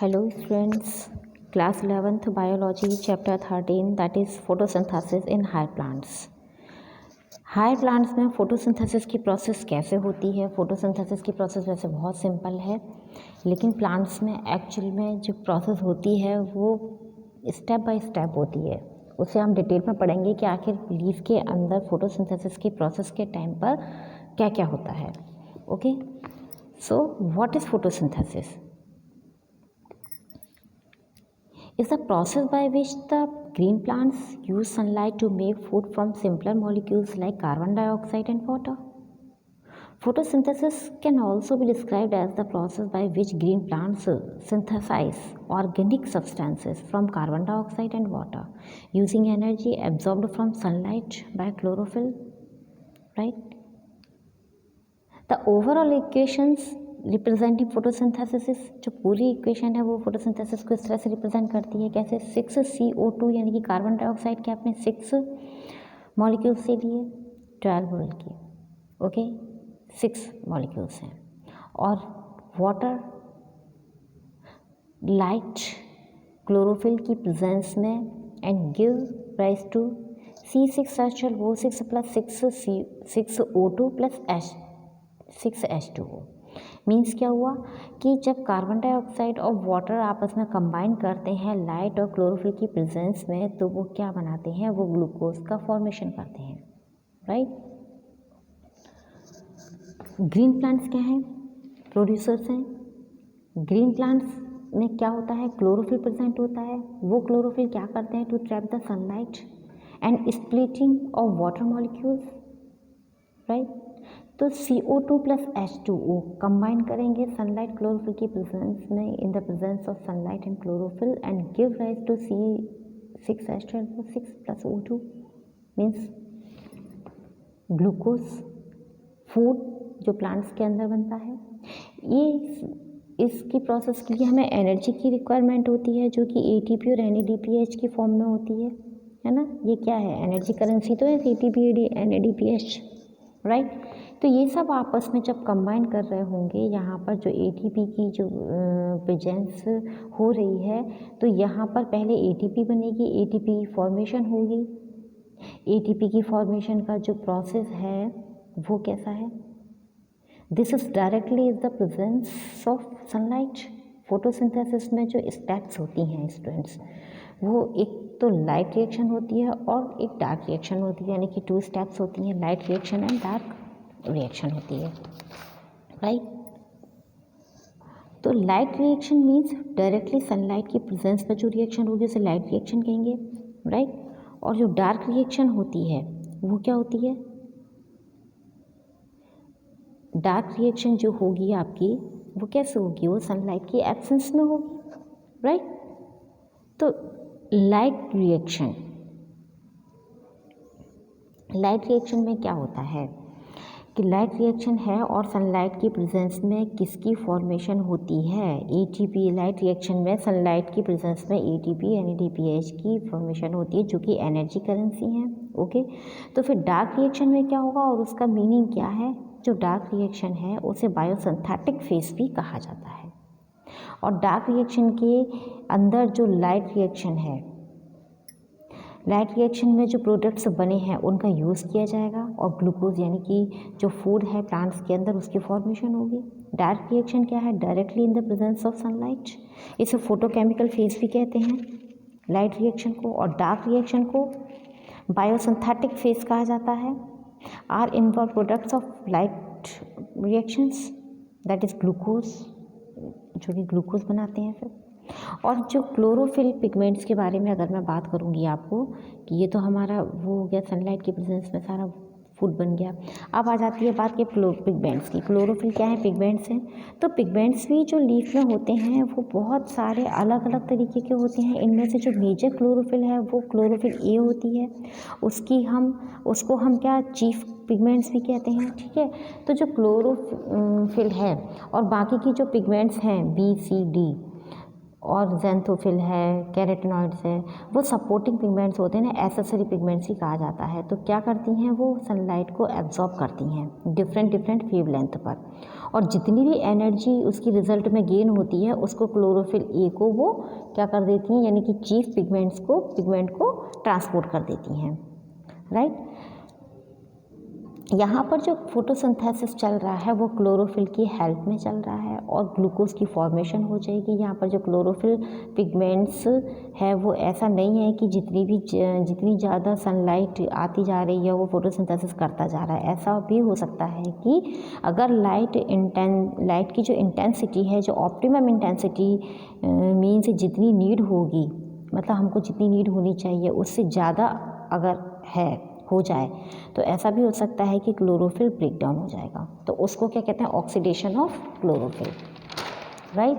Hello students, class 11th biology chapter 13 that is photosynthesis in higher plants. Higher plants में photosynthesis की process कैसे होती है। Photosynthesis की प्रोसेस वैसे बहुत सिंपल है, लेकिन प्लांट्स में एक्चुअल में जो प्रोसेस होती है वो स्टेप बाय स्टेप होती है। उसे हम डिटेल में पढ़ेंगे कि आखिर लीफ के अंदर फोटोसिंथेसिस की प्रोसेस के टाइम पर क्या क्या होता है। Okay, so what is photosynthesis? Is the process by which the green plants use sunlight to make food from simpler molecules like carbon dioxide and water. Photosynthesis can also be described as the process by which green plants synthesize organic substances from carbon dioxide and water using energy absorbed from sunlight by chlorophyll, right? The overall equations representing photosynthesis, जो पूरी equation है वो photosynthesis को इस तरह से represent करती है। कैसे? 6CO2 यानी कि कार्बन डाइऑक्साइड के आपने 6 मॉलिक्यूल्स से लिए 12 मोल की, ओके 6 मॉलिक्यूल्स हैं, और वाटर लाइट क्लोरोफिल की प्रेजेंस में and give rise to C6H12, वो 6 plus 6O2 plus 6H2O। Means क्या हुआ कि जब कार्बन डाइऑक्साइड और वाटर आपस में कंबाइन करते हैं लाइट और क्लोरोफिल की प्रेजेंस में, तो वो क्या बनाते हैं? वो ग्लूकोज का फॉर्मेशन करते हैं, राइट। ग्रीन प्लांट्स क्या हैं? प्रोड्यूसर्स हैं। ग्रीन प्लांट्स में क्या होता है? क्लोरोफिल प्रेजेंट होता है। वो क्लोरोफिल क्या करते हैं? To trap the sunlight and splitting of water molecules, right. तो CO2 प्लस H2O कंबाइन करेंगे सनलाइट क्लोरोफिल की प्रेजेंस में, in the presence of sunlight and chlorophyll, and give rise to C6H12, 6 plus O2 means glucose, food जो plants के अंदर बनता है। ये इसकी प्रोसेस के लिए हमें एनर्जी की रिक्वायरमेंट होती है, जो कि ATP और NADPH की फॉर्म में होती है ना। ये क्या है? एनर्जी करेंसी तो है ATP NADPH, राइट। तो ये सब आपस में जब कंबाइन कर रहे होंगे, यहाँ पर जो ATP की जो प्रेजेंस हो रही है, तो यहाँ पर पहले ATP बनेगी, ATP की फॉर्मेशन होगी। ATP की फॉर्मेशन का जो प्रोसेस है वो कैसा है? This is directly is the presence of sunlight. Photosynthesis में जो स्टेप्स होती हैं स्टूडेंट्स, वो एक तो लाइट रिएक्शन होती है और एक डार्क रिएक्शन होती है, यानी कि 2 स्टेप्स होती हैं, light reaction and dark reaction होती है, राइट। तो light reaction means directly sunlight की प्रेजेंस में जो रिएक्शन होगी उसे लाइट रिएक्शन कहेंगे, राइट। और जो डार्क रिएक्शन होती है वो क्या होती है? डार्क रिएक्शन जो होगी आपकी वो कैसे होगी? वो सनलाइट की एब्सेंस में होगी, राइट। तो लाइट रिएक्शन में क्या होता है कि लाइट रिएक्शन है और सनलाइट की प्रेजेंस में किसकी फॉर्मेशन होती है? ATP। लाइट रिएक्शन में सनलाइट की प्रेजेंस में ATP NADPH की फॉर्मेशन होती है, जो कि एनर्जी करेंसी है, ओके। तो फिर डार्क रिएक्शन में क्या होगा और उसका मीनिंग क्या है? जो डार्क रिएक्शन है उसे बायोसिंथेटिक फेज भी कहा जाता है। और डार्क रिएक्शन के अंदर जो लाइट रिएक्शन है, लाइट रिएक्शन में जो प्रोडक्ट्स बने हैं उनका यूज़ किया जाएगा और ग्लूकोज यानी कि जो फूड है प्लांट्स के अंदर उसकी फॉर्मेशन होगी। डार्क रिएक्शन क्या है? Directly in the presence of sunlight. इसे फोटोकेमिकल फेज भी कहते हैं लाइट रिएक्शन को, और डार्क रिएक्शन को बायोसिंथेटिक फेज कहा जाता है। Are involve products of light reactions that is glucose, जो कि ग्लूकोज बनाते हैं फिर। और जो क्लोरोफिल पिगमेंट्स के बारे में अगर मैं बात करूंगी आपको कि ये तो हमारा वो हो गया, सनलाइट की प्रेजेंस में सारा फूड बन गया। अब आ जाती है बात के पिगमेंट्स की। क्लोरोफिल क्या है? पिगमेंट्स हैं। तो पिगमेंट्स भी जो लीफ में होते हैं वो बहुत सारे अलग अलग तरीके के होते हैं। इनमें से जो मेजर क्लोरोफिल है वो क्लोरोफिल A होती है। उसको हम क्या चीफ पिगमेंट्स भी कहते हैं, ठीक है। तो जो क्लोरोफिल है और बाकी की जो पिगमेंट्स हैं B C D, और ज़ैंथोफिल है, कैरोटिनॉइड्स है, वो सपोर्टिंग पिगमेंट्स होते हैं ना, एसेसरी पिगमेंट्स ही कहा जाता है। तो क्या करती हैं, वो सनलाइट को एब्जॉर्ब करती हैं डिफरेंट डिफरेंट वेवलेंथ पर, और जितनी भी एनर्जी उसकी रिजल्ट में गेन होती है उसको क्लोरोफिल ए को वो क्या कर देती हैं, यानी कि चीफ पिगमेंट को ट्रांसपोर्ट कर देती हैं, राइट। यहाँ पर जो फोटोसिंथेसिस चल रहा है वो क्लोरोफिल की हेल्प में चल रहा है और ग्लूकोज की फॉर्मेशन हो जाएगी। यहाँ पर जो क्लोरोफिल पिगमेंट्स है वो ऐसा नहीं है कि जितनी ज़्यादा सनलाइट आती जा रही है वो फोटोसिंथेसिस करता जा रहा है। ऐसा भी हो सकता है कि अगर लाइट की जो इंटेंसिटी है, जो ऑप्टिमम इंटेंसिटी मीन्स जितनी नीड होगी, मतलब हमको जितनी नीड होनी चाहिए उससे ज़्यादा अगर हो जाए तो ऐसा भी हो सकता है कि क्लोरोफिल ब्रेक डाउन हो जाएगा। तो उसको क्या कहते हैं, ऑक्सीडेशन ऑफ क्लोरोफिल, राइट।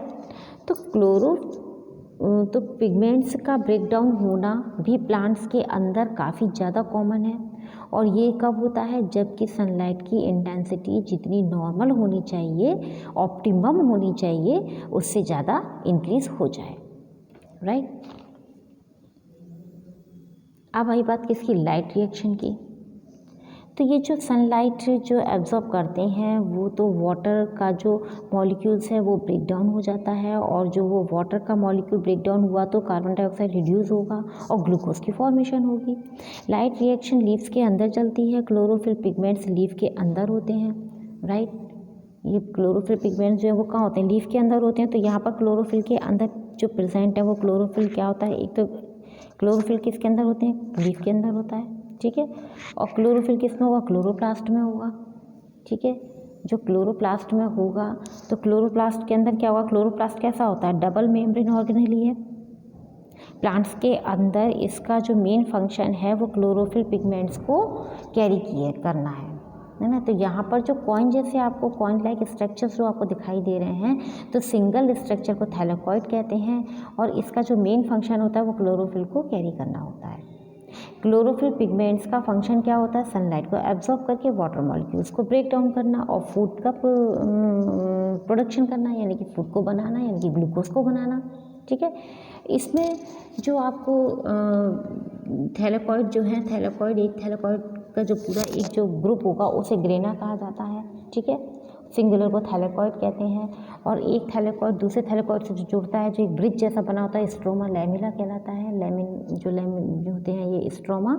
तो पिगमेंट्स का ब्रेक डाउन होना भी प्लांट्स के अंदर काफ़ी ज़्यादा कॉमन है, और ये कब होता है, जबकि सनलाइट की इंटेंसिटी जितनी नॉर्मल होनी चाहिए, ऑप्टिमम होनी चाहिए, उससे ज़्यादा इंक्रीज हो जाए, राइट। अब आई बात किसकी, लाइट रिएक्शन की। तो ये जो सनलाइट जो एब्जॉर्ब करते हैं वो तो वाटर का जो मॉलिक्यूल्स है वो ब्रेक डाउन हो जाता है, और जो वो वाटर का मॉलिक्यूल ब्रेक डाउन हुआ तो कार्बन डाइऑक्साइड रिड्यूस होगा और ग्लूकोज की फॉर्मेशन होगी। लाइट रिएक्शन लीव्स के अंदर चलती है, क्लोरोफिल पिगमेंट्स लीफ के अंदर होते हैं, राइट। ये क्लोरोफिल पिगमेंट्स जो है वो कहाँ होते हैं, लीफ के अंदर होते हैं। तो यहाँ पर क्लोरोफिल के अंदर जो प्रेजेंट है वो क्लोरोफिल क्या होता है, एक तो क्लोरोफिल किसके अंदर होते हैं, लीफ के अंदर होता है, ठीक है। और क्लोरोफिल किस में होगा, क्लोरोप्लास्ट में होगा, ठीक है। जो क्लोरोप्लास्ट में होगा तो क्लोरोप्लास्ट के अंदर क्या होगा, क्लोरोप्लास्ट कैसा होता है, डबल मेम्ब्रेन ऑर्गेनेल है। प्लांट्स के अंदर इसका जो मेन फंक्शन है वो क्लोरोफिल पिगमेंट्स को कैरी करना है ना। तो यहाँ पर जो कॉइन जैसे आपको कॉइन लाइक स्ट्रक्चर्स जो आपको दिखाई दे रहे हैं, तो सिंगल स्ट्रक्चर को थैलेकॉइड कहते हैं, और इसका जो मेन फंक्शन होता है वो क्लोरोफिल को कैरी करना होता है। क्लोरोफिल पिगमेंट्स का फंक्शन क्या होता है, सनलाइट को एब्जॉर्ब करके वाटर मॉलिक्यूल्स को ब्रेक डाउन करना और फूड का प्रोडक्शन करना, यानी कि फूड को बनाना, यानी कि ग्लूकोज को बनाना, ठीक है। इसमें जो आपको थैलेकॉइड जो है, एक थैलेकॉइड का जो पूरा एक जो ग्रुप होगा उसे ग्रेना कहा जाता है, ठीक है। सिंगुलर को थैलेकॉइड कहते हैं, और एक थैलेकॉइड दूसरे थैलेकॉइड से जो जुड़ता है, जो एक ब्रिज जैसा बना होता है, स्ट्रोमा लैमिला कहलाता है। लैमिन जो होते हैं ये स्ट्रोमा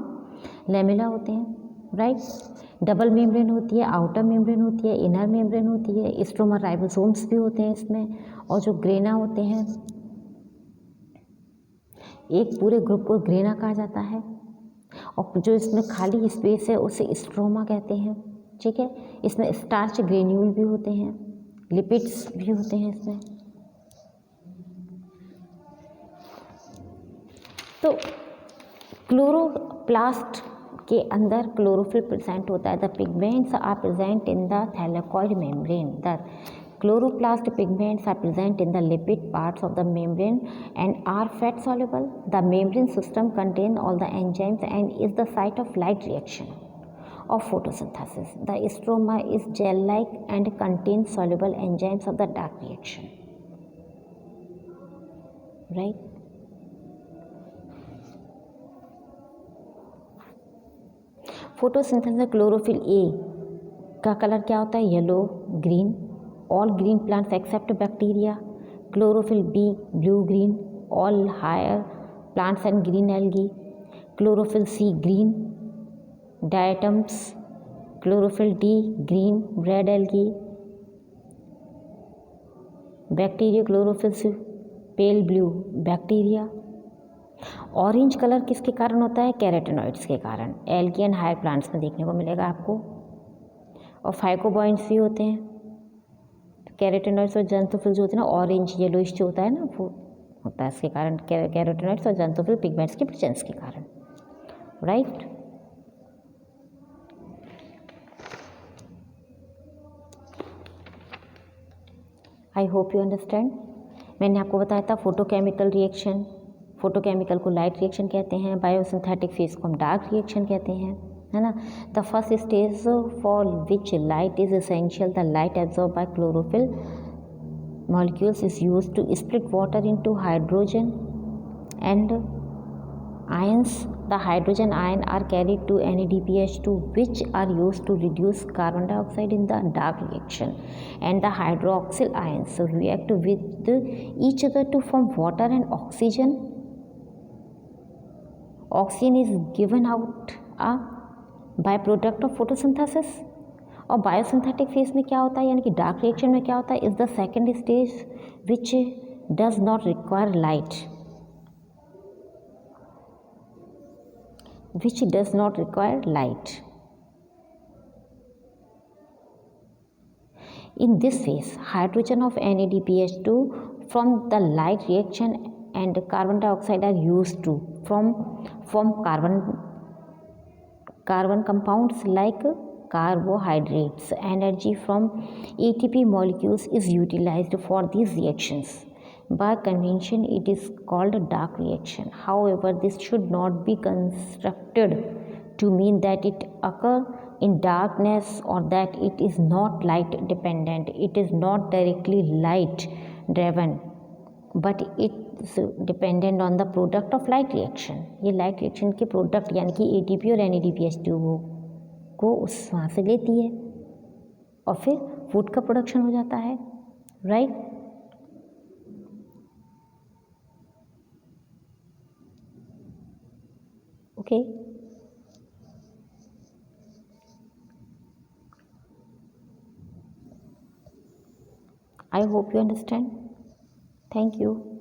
लैमिला होते हैं, राइट। डबल मेम्ब्रेन होती है, आउटर मेम्ब्रेन होती है, इनर मेम्ब्रेन होती है, स्ट्रोमा राइबोसोम्स भी होते हैं इसमें, और जो ग्रेना होते हैं, एक पूरे ग्रुप को ग्रेना कहा जाता है, और जो इसमें खाली स्पेस है उसे स्ट्रोमा कहते हैं, ठीक है। इसमें स्टार्च ग्रेन्यूल भी होते हैं, लिपिड्स भी होते हैं इसमें। तो क्लोरोप्लास्ट के अंदर क्लोरोफिल प्रेजेंट होता है। The pigments are present in the thylakoid membrane. The chloroplast pigments are present in the lipid parts of the membrane and are fat soluble. The membrane system contains all the enzymes and is the site of light reaction of photosynthesis. The stroma is gel-like and contains soluble enzymes of the dark reaction. Right? Photosynthesis chlorophyll A का colour क्या होता है, yellow, green, all green plants except bacteria. Chlorophyll B blue green, all higher plants and green algae. Chlorophyll C green, diatoms. Chlorophyll D green, red algae. Bacteria chlorophyll C pale blue, bacteria. Orange colour किसके कारण होता है, carotenoids के कारण, algae and higher plants में देखने को मिलेगा आपको, और फाइकोबॉइंट्स भी होते हैं। कैरोटिनॉइड्स और ज़ैंथोफिल जो होते हैं ना, ऑरेंज येलोइश जो होता है ना, वो होता है इसके कारण, कैरोटिनॉइड्स और ज़ैंथोफिल पिगमेंट्स की प्रेजेंस के कारण, right. I hope you understand. मैंने आपको बताया था फोटोकेमिकल रिएक्शन, फोटोकेमिकल को लाइट रिएक्शन कहते हैं, बायोसिंथेटिक फेज को हम डार्क रिएक्शन कहते हैं, है ना। The first stage for which light is essential, the light absorb by chlorophyll molecules is used to split water into hydrogen and ions. The hydrogen ion are carried to NADPH2, which are used to reduce carbon dioxide in the dark reaction, and the hydroxyl ions react with each other to form water and oxygen. Oxygen is given out a byproduct of photosynthesis. और biosynthetic phase में क्या होता है, यानी कि dark reaction में क्या होता है, is the second stage which does not require light, which does not require light. In this phase, hydrogen of NADPH2 from the light reaction and carbon dioxide are used to form carbon compounds like carbohydrates. Energy from ATP molecules is utilized for these reactions. By convention, it is called a dark reaction. However, this should not be construed to mean that it occurs in darkness or that it is not light dependent. It is not directly light driven, but it's dependent on the product of light reaction. ये light reaction के product यानी कि ATP और NADPH2 को उस वहाँ से लेती है और फिर फूड का प्रोडक्शन हो जाता है, right? Okay. I hope you understand. Thank you.